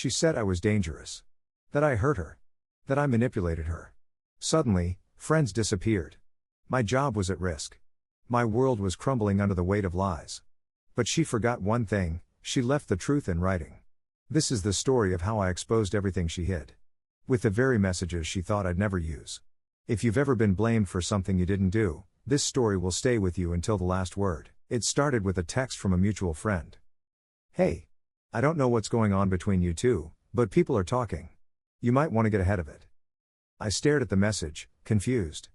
She said I was dangerous. That I hurt her. That I manipulated her. Suddenly, friends disappeared. My job was at risk. My world was crumbling under the weight of lies. But she forgot one thing, she left the truth in writing. This is the story of how I exposed everything she hid. With the very messages she thought I'd never use. If you've ever been blamed for something you didn't do, this story will stay with you until the last word. It started with a text from a mutual friend. "Hey. I don't know what's going on between you two, but people are talking. You might want to get ahead of it." I stared at the message, confused.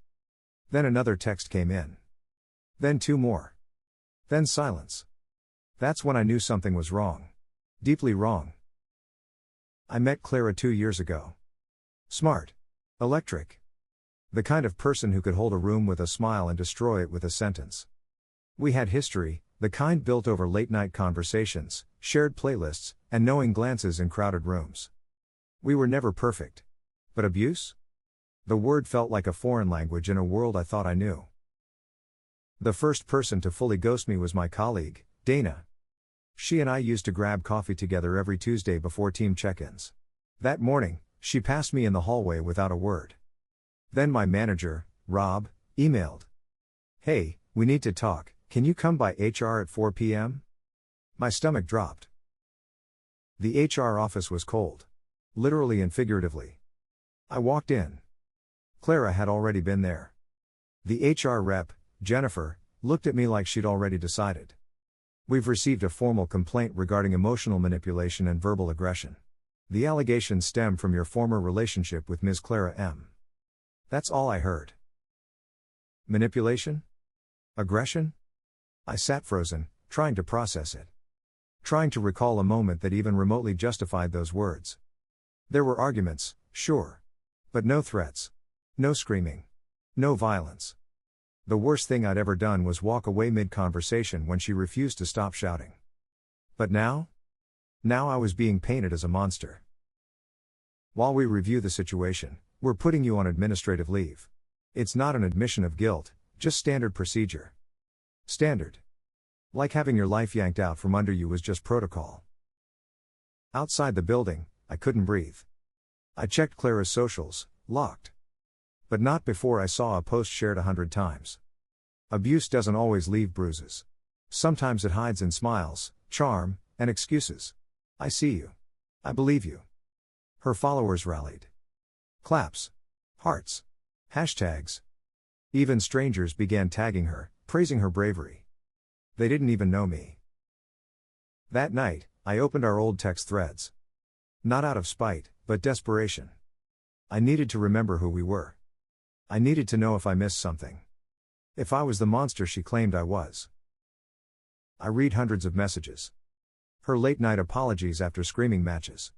Then another text came in. Then two more. Then silence. That's when I knew something was wrong. Deeply wrong. I met Clara 2 years ago. Smart. Electric. The kind of person who could hold a room with a smile and destroy it with a sentence. We had history, the kind built over late-night conversations, shared playlists, and knowing glances in crowded rooms. We were never perfect. But abuse? The word felt like a foreign language in a world I thought I knew. The first person to fully ghost me was my colleague, Dana. She and I used to grab coffee together every Tuesday before team check-ins. That morning, she passed me in the hallway without a word. Then my manager, Rob, emailed. "Hey, we need to talk, can you come by HR at 4 p.m? My stomach dropped. The HR office was cold. Literally and figuratively. I walked in. Clara had already been there. The HR rep, Jennifer, looked at me like she'd already decided. "We've received a formal complaint regarding emotional manipulation and verbal aggression. The allegations stem from your former relationship with Ms. Clara M." That's all I heard. Manipulation? Aggression? I sat frozen, trying to process it. Trying to recall a moment that even remotely justified those words. There were arguments, sure. But no threats. No screaming. No violence. The worst thing I'd ever done was walk away mid-conversation when she refused to stop shouting. But now? Now I was being painted as a monster. "While we review the situation, we're putting you on administrative leave. It's not an admission of guilt, just standard procedure." Standard. Like having your life yanked out from under you was just protocol. Outside the building, I couldn't breathe. I checked Clara's socials, locked. But not before I saw a post shared 100 times. Abuse doesn't always leave bruises. Sometimes it hides in smiles, charm, and excuses. "I see you. I believe you." Her followers rallied. Claps. Hearts. Hashtags. Even strangers began tagging her, praising her bravery. They didn't even know me. That night, I opened our old text threads. Not out of spite, but desperation. I needed to remember who we were. I needed to know if I missed something. If I was the monster she claimed I was. I read hundreds of messages. Her late-night apologies after screaming matches.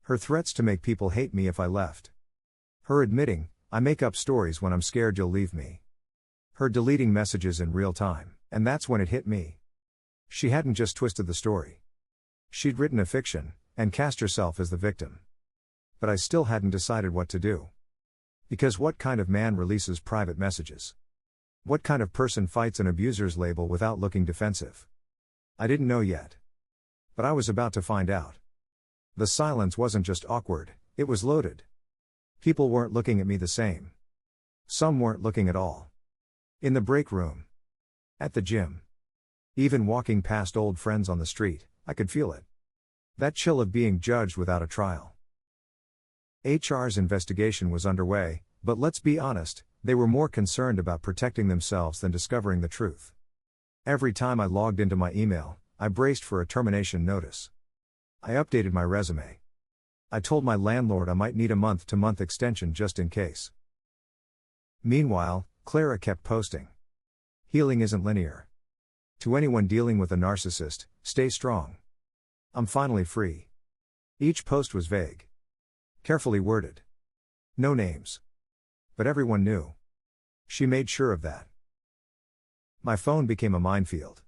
Her threats to make people hate me if I left. Her admitting, "I make up stories when I'm scared you'll leave me." Her deleting messages in real time, and that's when it hit me. She hadn't just twisted the story. She'd written a fiction, and cast herself as the victim. But I still hadn't decided what to do. Because what kind of man releases private messages? What kind of person fights an abuser's label without looking defensive? I didn't know yet. But I was about to find out. The silence wasn't just awkward, it was loaded. People weren't looking at me the same. Some weren't looking at all. In the break room. At the gym. Even walking past old friends on the street, I could feel it. That chill of being judged without a trial. HR's investigation was underway, but let's be honest, they were more concerned about protecting themselves than discovering the truth. Every time I logged into my email, I braced for a termination notice. I updated my resume. I told my landlord I might need a month-to-month extension just in case. Meanwhile, Clara kept posting. Healing isn't linear. To anyone dealing with a narcissist, stay strong. I'm finally free. Each post was vague. Carefully worded. No names. But everyone knew. She made sure of that. My phone became a minefield.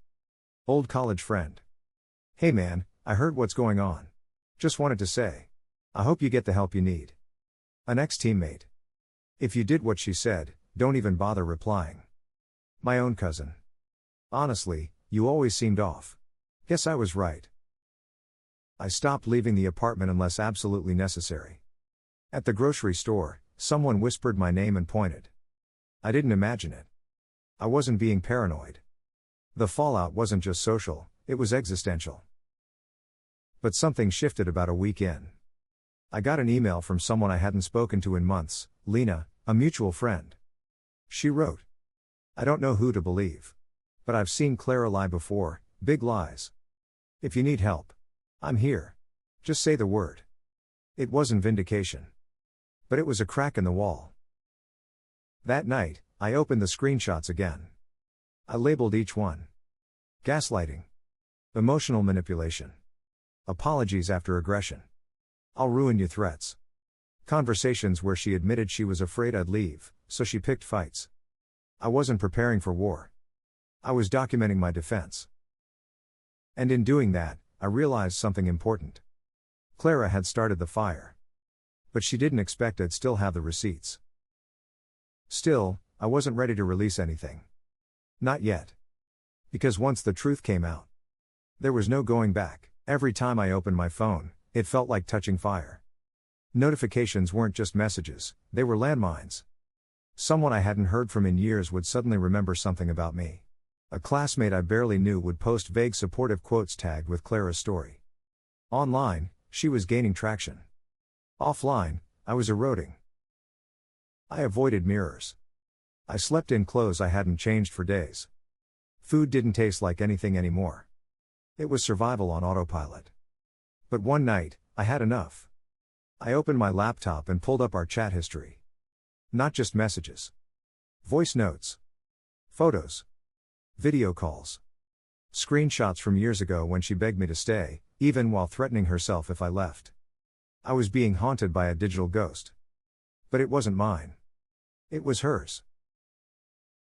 Old college friend. "Hey man, I heard what's going on. Just wanted to say. I hope you get the help you need." An ex-teammate. "If you did what she said, don't even bother replying." My own cousin. "Honestly, you always seemed off. Guess I was right." I stopped leaving the apartment unless absolutely necessary. At the grocery store, someone whispered my name and pointed. I didn't imagine it. I wasn't being paranoid. The fallout wasn't just social, it was existential. But something shifted about a week in. I got an email from someone I hadn't spoken to in months, Lena, a mutual friend. She wrote, "I don't know who to believe. But I've seen Clara lie before, big lies. If you need help, I'm here. Just say the word." It wasn't vindication. But it was a crack in the wall. That night, I opened the screenshots again. I labeled each one. Gaslighting. Emotional manipulation. Apologies after aggression. I'll ruin you threats. Conversations where she admitted she was afraid I'd leave, so she picked fights. I wasn't preparing for war. I was documenting my defense. And in doing that, I realized something important. Clara had started the fire. But she didn't expect I'd still have the receipts. Still, I wasn't ready to release anything. Not yet. Because once the truth came out, there was no going back. Every time I opened my phone, it felt like touching fire. Notifications weren't just messages, they were landmines. Someone I hadn't heard from in years would suddenly remember something about me. A classmate I barely knew would post vague supportive quotes tagged with Clara's story. Online, she was gaining traction. Offline, I was eroding. I avoided mirrors. I slept in clothes I hadn't changed for days. Food didn't taste like anything anymore. It was survival on autopilot. But one night, I had enough. I opened my laptop and pulled up our chat history. Not just messages. Voice notes. Photos. Video calls. Screenshots from years ago when she begged me to stay, even while threatening herself if I left. I was being haunted by a digital ghost. But it wasn't mine. It was hers.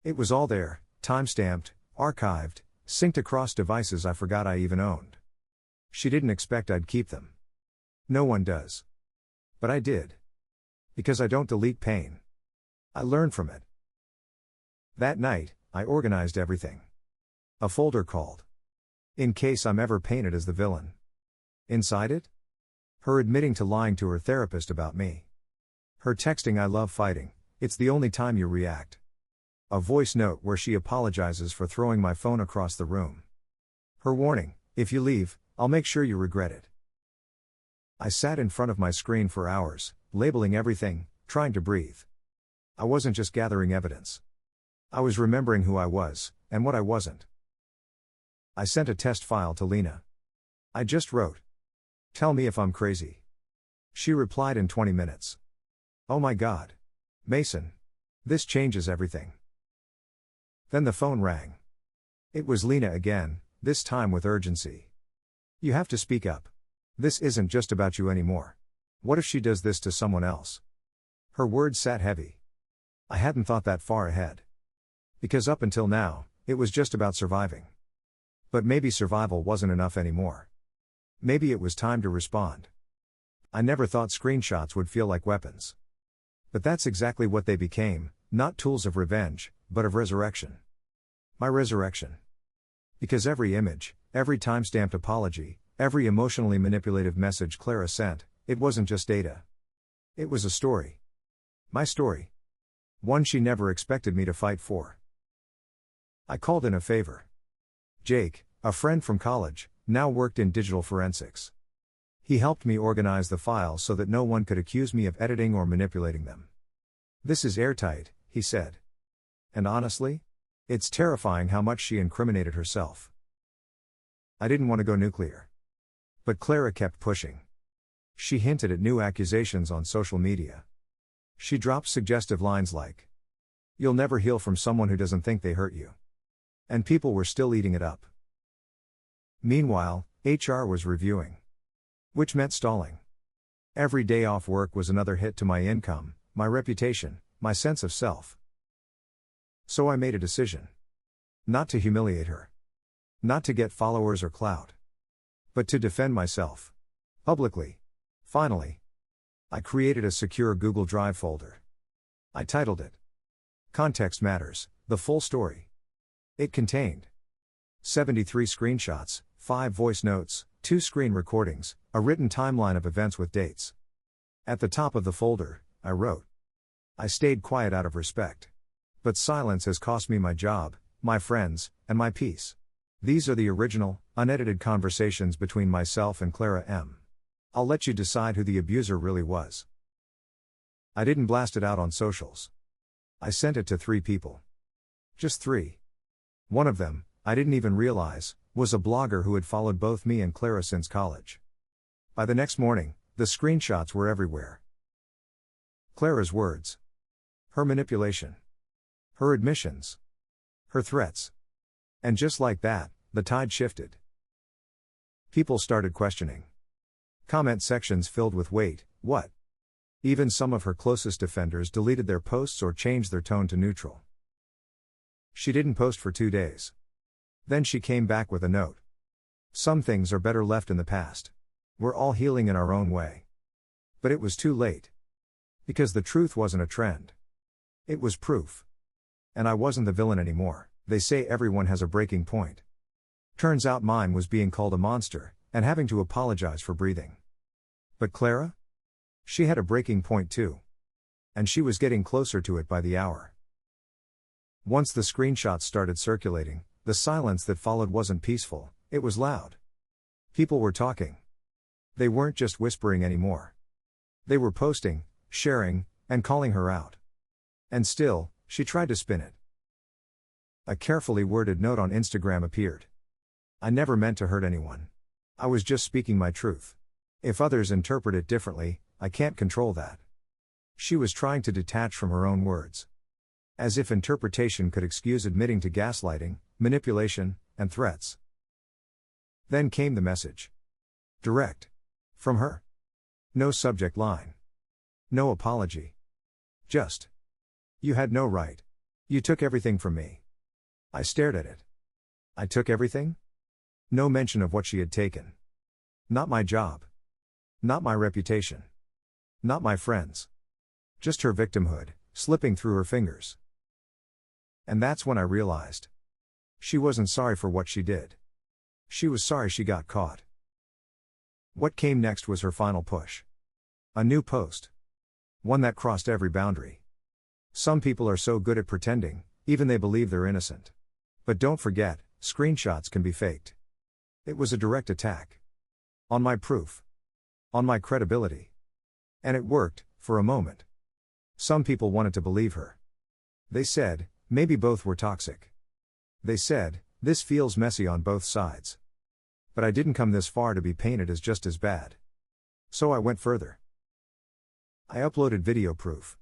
It was all there, time-stamped, archived, synced across devices I forgot I even owned. She didn't expect I'd keep them. No one does. But I did. Because I don't delete pain. I learned from it. That night, I organized everything. A folder called "In Case I'm Ever Painted as the Villain." Inside it? Her admitting to lying to her therapist about me. Her texting "I love fighting, it's the only time you react." A voice note where she apologizes for throwing my phone across the room. Her warning, "If you leave, I'll make sure you regret it." I sat in front of my screen for hours, labeling everything, trying to breathe. I wasn't just gathering evidence. I was remembering who I was, and what I wasn't. I sent a test file to Lena. I just wrote, "Tell me if I'm crazy." She replied in 20 minutes. "Oh my God. Mason. This changes everything." Then the phone rang. It was Lena again, this time with urgency. "You have to speak up. This isn't just about you anymore. What if she does this to someone else?" Her words sat heavy. I hadn't thought that far ahead. Because up until now, it was just about surviving. But maybe survival wasn't enough anymore. Maybe it was time to respond. I never thought screenshots would feel like weapons. But that's exactly what they became, not tools of revenge, but of resurrection. My resurrection. Because every image, every time-stamped apology, every emotionally manipulative message Clara sent, it wasn't just data. It was a story. My story. One she never expected me to fight for. I called in a favor. Jake, a friend from college, now worked in digital forensics. He helped me organize the files so that no one could accuse me of editing or manipulating them. "This is airtight," he said. And honestly, it's terrifying how much she incriminated herself. I didn't want to go nuclear. But Clara kept pushing. She hinted at new accusations on social media. She dropped suggestive lines like, "You'll never heal from someone who doesn't think they hurt you." And people were still eating it up. Meanwhile, HR was reviewing. Which meant stalling. Every day off work was another hit to my income, my reputation, my sense of self. So I made a decision. Not to humiliate her. Not to get followers or clout. But to defend myself. Publicly. Finally. I created a secure Google Drive folder. I titled it "Context Matters, the Full Story." It contained 73 screenshots, 5 voice notes, 2 screen recordings, a written timeline of events with dates. At the top of the folder, I wrote, I stayed quiet out of respect. But silence has cost me my job, my friends, and my peace. These are the original, unedited conversations between myself and Clara M. I'll let you decide who the abuser really was. I didn't blast it out on socials. I sent it to 3 people. Just 3. One of them, I didn't even realize, was a blogger who had followed both me and Clara since college. By the next morning, the screenshots were everywhere. Clara's words. Her manipulation. Her admissions. Her threats. And just like that, the tide shifted. People started questioning. Comment sections filled with wait, what? Even some of her closest defenders deleted their posts or changed their tone to neutral. She didn't post for 2 days. Then she came back with a note. Some things are better left in the past. We're all healing in our own way. But it was too late. Because the truth wasn't a trend. It was proof. And I wasn't the villain anymore. They say everyone has a breaking point. Turns out mine was being called a monster, and having to apologize for breathing. But Clara? She had a breaking point too. And she was getting closer to it by the hour. Once the screenshots started circulating, the silence that followed wasn't peaceful, it was loud. People were talking. They weren't just whispering anymore. They were posting, sharing, and calling her out. And still, she tried to spin it. A carefully worded note on Instagram appeared. I never meant to hurt anyone. I was just speaking my truth. If others interpret it differently, I can't control that. She was trying to detach from her own words. As if interpretation could excuse admitting to gaslighting, manipulation, and threats. Then came the message. Direct. From her. No subject line. No apology. Just. You had no right. You took everything from me. I stared at it. I took everything? No mention of what she had taken. Not my job. Not my reputation. Not my friends. Just her victimhood, slipping through her fingers. And that's when I realized. She wasn't sorry for what she did. She was sorry she got caught. What came next was her final push. A new post. One that crossed every boundary. Some people are so good at pretending, even they believe they're innocent. But don't forget, screenshots can be faked. It was a direct attack. On my proof. On my credibility. And it worked, for a moment. Some people wanted to believe her. They said, maybe both were toxic. They said, this feels messy on both sides. But I didn't come this far to be painted as just as bad. So I went further. I uploaded video proof.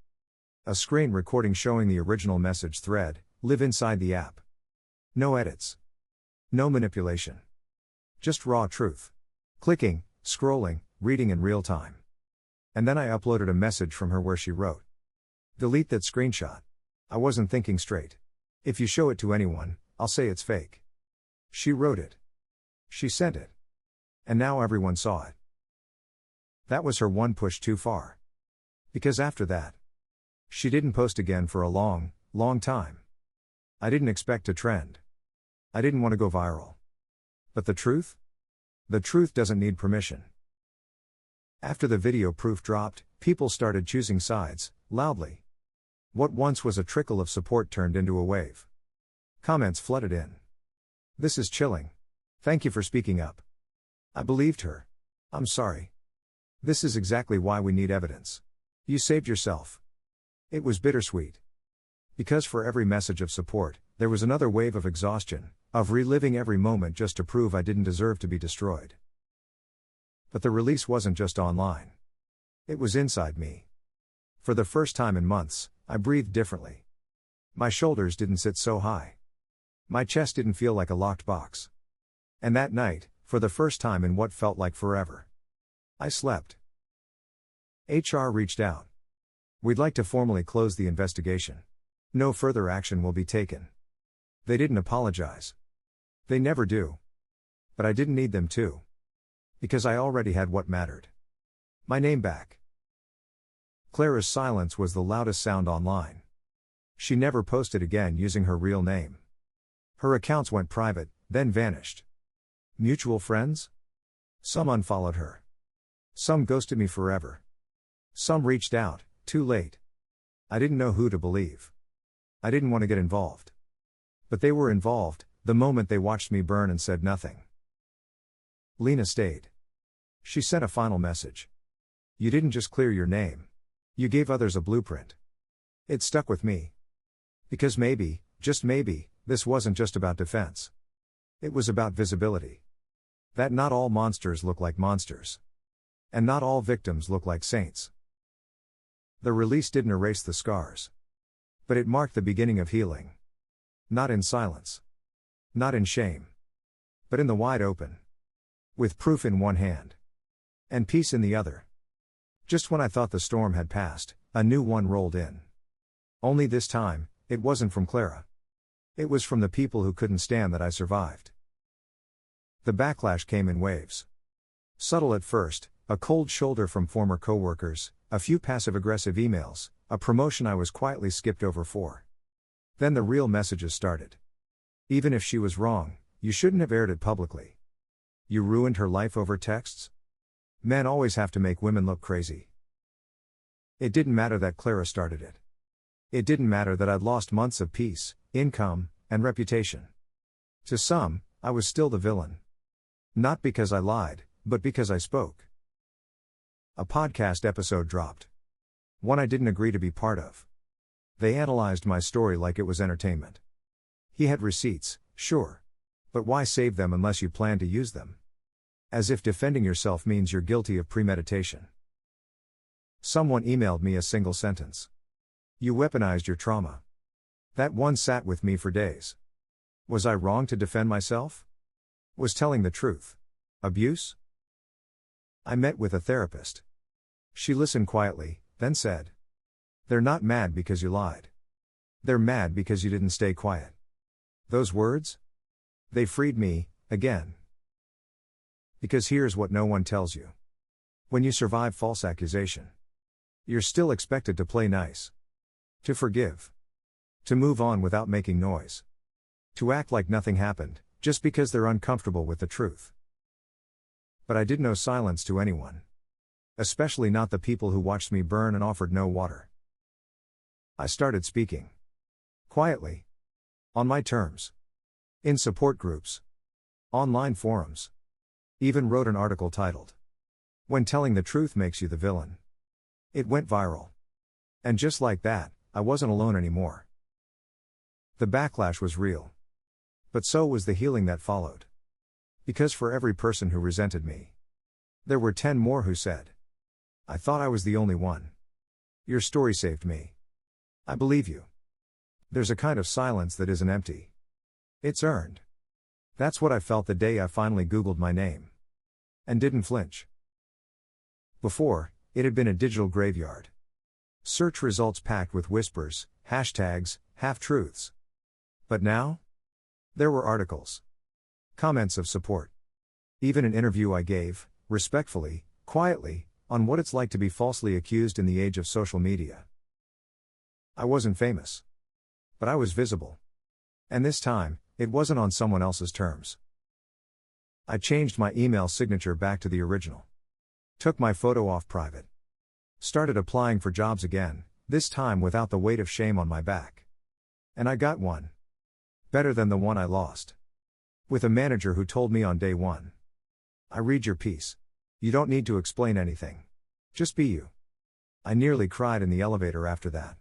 A screen recording showing the original message thread, live inside the app. No edits. No manipulation. Just raw truth. Clicking, scrolling, reading in real time. And then I uploaded a message from her where she wrote. Delete that screenshot. I wasn't thinking straight. If you show it to anyone, I'll say it's fake. She wrote it. She sent it. And now everyone saw it. That was her one push too far. Because after that, she didn't post again for a long, long time. I didn't expect to trend. I didn't want to go viral. But the truth? The truth doesn't need permission. After the video proof dropped, people started choosing sides, loudly. What once was a trickle of support turned into a wave. Comments flooded in. This is chilling. Thank you for speaking up. I believed her. I'm sorry. This is exactly why we need evidence. You saved yourself. It was bittersweet. Because for every message of support, there was another wave of exhaustion, of reliving every moment just to prove I didn't deserve to be destroyed. But the release wasn't just online. It was inside me. For the first time in months, I breathed differently. My shoulders didn't sit so high. My chest didn't feel like a locked box. And that night, for the first time in what felt like forever, I slept. HR reached out. We'd like to formally close the investigation. No further action will be taken. They didn't apologize. They never do. But I didn't need them to. Because I already had what mattered. My name back. Clara's silence was the loudest sound online. She never posted again using her real name. Her accounts went private, then vanished. Mutual friends? Some unfollowed her. Some ghosted me forever. Some reached out, too late. I didn't know who to believe. I didn't want to get involved. But they were involved, the moment they watched me burn and said nothing. Lena stayed. She sent a final message. You didn't just clear your name. You gave others a blueprint. It stuck with me. Because maybe, just maybe, this wasn't just about defense. It was about visibility. That not all monsters look like monsters. And not all victims look like saints. The release didn't erase the scars. But it marked the beginning of healing. Not in silence. Not in shame. But in the wide open. With proof in one hand. And peace in the other. Just when I thought the storm had passed, a new one rolled in. Only this time, it wasn't from Clara. It was from the people who couldn't stand that I survived. The backlash came in waves. Subtle at first, a cold shoulder from former coworkers, a few passive-aggressive emails, a promotion I was quietly skipped over for. Then the real messages started. Even if she was wrong, you shouldn't have aired it publicly. You ruined her life over texts? Men always have to make women look crazy. It didn't matter that Clara started it. It didn't matter that I'd lost months of peace, income, and reputation. To some, I was still the villain. Not because I lied, but because I spoke. A podcast episode dropped. One I didn't agree to be part of. They analyzed my story like it was entertainment. He had receipts, sure. But why save them unless you plan to use them? As if defending yourself means you're guilty of premeditation. Someone emailed me a single sentence. You weaponized your trauma. That one sat with me for days. Was I wrong to defend myself? Was telling the truth abuse? I met with a therapist. She listened quietly, then said, they're not mad because you lied. They're mad because you didn't stay quiet. Those words? They freed me, again. Because here's what no one tells you. When you survive false accusation, you're still expected to play nice. To forgive. To move on without making noise. To act like nothing happened, just because they're uncomfortable with the truth. But I did no silence to anyone. Especially not the people who watched me burn and offered no water. I started speaking. Quietly. On my terms. In support groups. Online forums. Even wrote an article titled, When Telling the Truth Makes You the Villain. It went viral. And just like that, I wasn't alone anymore. The backlash was real. But so was the healing that followed. Because for every person who resented me, there were 10 more who said, I thought I was the only one. Your story saved me. I believe you. There's a kind of silence that isn't empty. It's earned. That's what I felt the day I finally Googled my name. And didn't flinch. Before, it had been a digital graveyard. Search results packed with whispers, hashtags, half-truths. But now? There were articles. Comments of support. Even an interview I gave, respectfully, quietly, on what it's like to be falsely accused in the age of social media. I wasn't famous. But I was visible. And this time, it wasn't on someone else's terms. I changed my email signature back to the original. Took my photo off private. Started applying for jobs again, this time without the weight of shame on my back. And I got one. Better than the one I lost. With a manager who told me on day one. I read your piece. You don't need to explain anything. Just be you. I nearly cried in the elevator after that.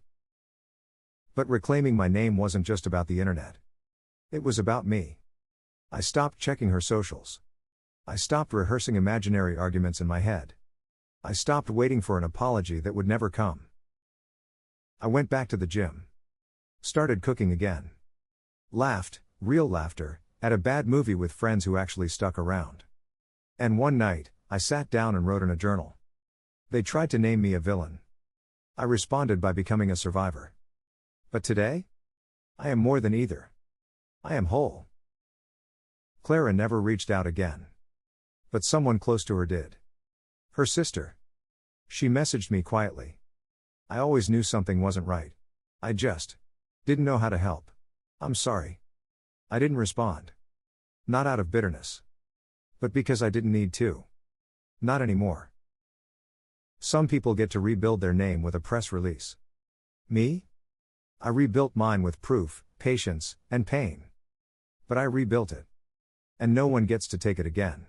But reclaiming my name wasn't just about the internet. It was about me. I stopped checking her socials. I stopped rehearsing imaginary arguments in my head. I stopped waiting for an apology that would never come. I went back to the gym. Started cooking again. Laughed, real laughter, at a bad movie with friends who actually stuck around. And one night, I sat down and wrote in a journal. They tried to name me a villain. I responded by becoming a survivor. But today? I am more than either. I am whole. Clara never reached out again. But someone close to her did. Her sister. She messaged me quietly. I always knew something wasn't right. I just didn't know how to help. I'm sorry. I didn't respond. Not out of bitterness. But because I didn't need to. Not anymore. Some people get to rebuild their name with a press release. Me? I rebuilt mine with proof, patience, and pain. But I rebuilt it. And no one gets to take it again.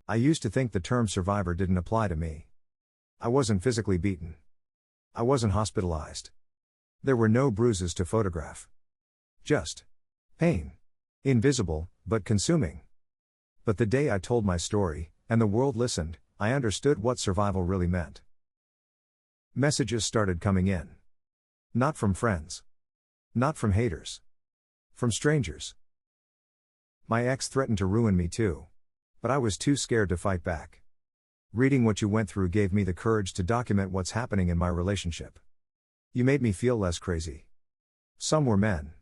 I used to think the term survivor didn't apply to me. I wasn't physically beaten. I wasn't hospitalized. There were no bruises to photograph. Just pain. Invisible, but consuming. But the day I told my story, and the world listened, I understood what survival really meant. Messages started coming in. Not from friends. Not from haters. From strangers. My ex threatened to ruin me too. But I was too scared to fight back. Reading what you went through gave me the courage to document what's happening in my relationship. You made me feel less crazy. Some were men.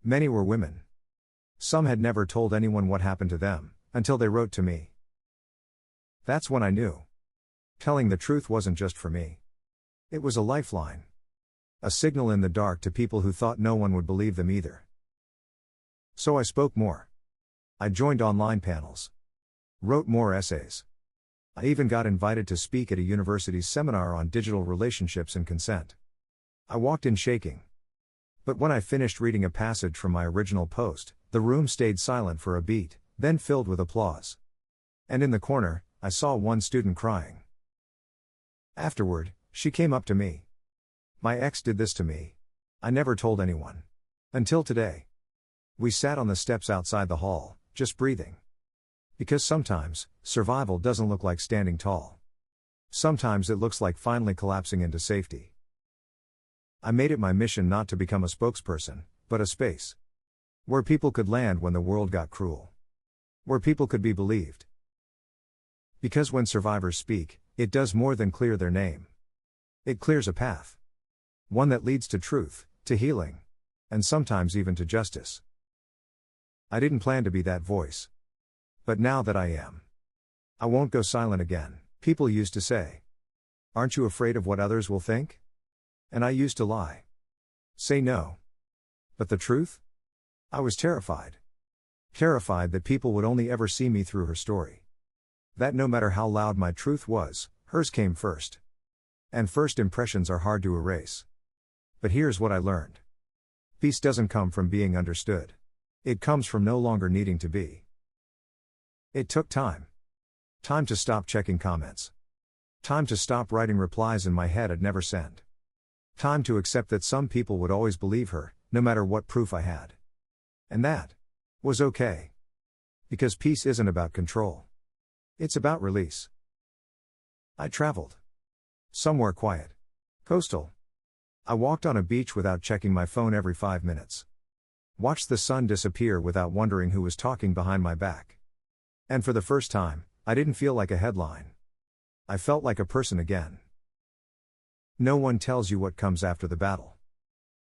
Many were women. Some had never told anyone what happened to them, until they wrote to me. That's when I knew. Telling the truth wasn't just for me. It was a lifeline. A signal in the dark to people who thought no one would believe them either. So I spoke more. I joined online panels. Wrote more essays. I even got invited to speak at a university's seminar on digital relationships and consent. I walked in shaking. But when I finished reading a passage from my original post, the room stayed silent for a beat, then filled with applause. And in the corner, I saw one student crying. Afterward, she came up to me. My ex did this to me. I never told anyone. Until today. We sat on the steps outside the hall, just breathing. Because sometimes, survival doesn't look like standing tall. Sometimes it looks like finally collapsing into safety. I made it my mission not to become a spokesperson, but a space. Where people could land when the world got cruel. Where people could be believed. Because when survivors speak, it does more than clear their name. It clears a path. One that leads to truth, to healing, and sometimes even to justice. I didn't plan to be that voice. But now that I am, I won't go silent again. People used to say, "Aren't you afraid of what others will think?" And I used to lie. Say no. But the truth? I was terrified. Terrified that people would only ever see me through her story. That no matter how loud my truth was, hers came first. And first impressions are hard to erase. But here's what I learned. Peace doesn't come from being understood. It comes from no longer needing to be. It took time. Time to stop checking comments. Time to stop writing replies in my head I'd never send. Time to accept that some people would always believe her, no matter what proof I had. And that was okay. Because peace isn't about control. It's about release. I traveled. Somewhere quiet. Coastal. I walked on a beach without checking my phone every 5 minutes. Watched the sun disappear without wondering who was talking behind my back. And for the first time, I didn't feel like a headline. I felt like a person again. No one tells you what comes after the battle.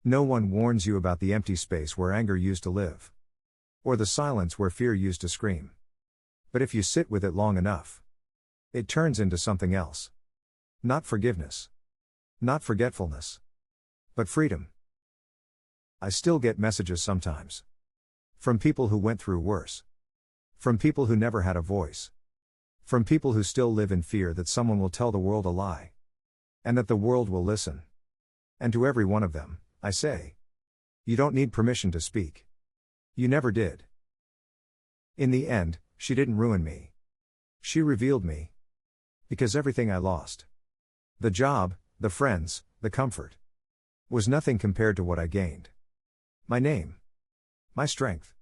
No one warns you about the empty space where anger used to live. Or the silence where fear used to scream. But if you sit with it long enough, it turns into something else. Not forgiveness. Not forgetfulness. But freedom. I still get messages sometimes. From people who went through worse. From people who never had a voice. From people who still live in fear that someone will tell the world a lie. And that the world will listen. And to every one of them, I say, you don't need permission to speak. You never did. In the end, she didn't ruin me. She revealed me. Because everything I lost, the job, the friends, the comfort, was nothing compared to what I gained. My name. My strength.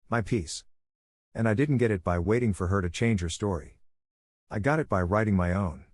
My peace. And I didn't get it by waiting for her to change her story. I got it by writing my own.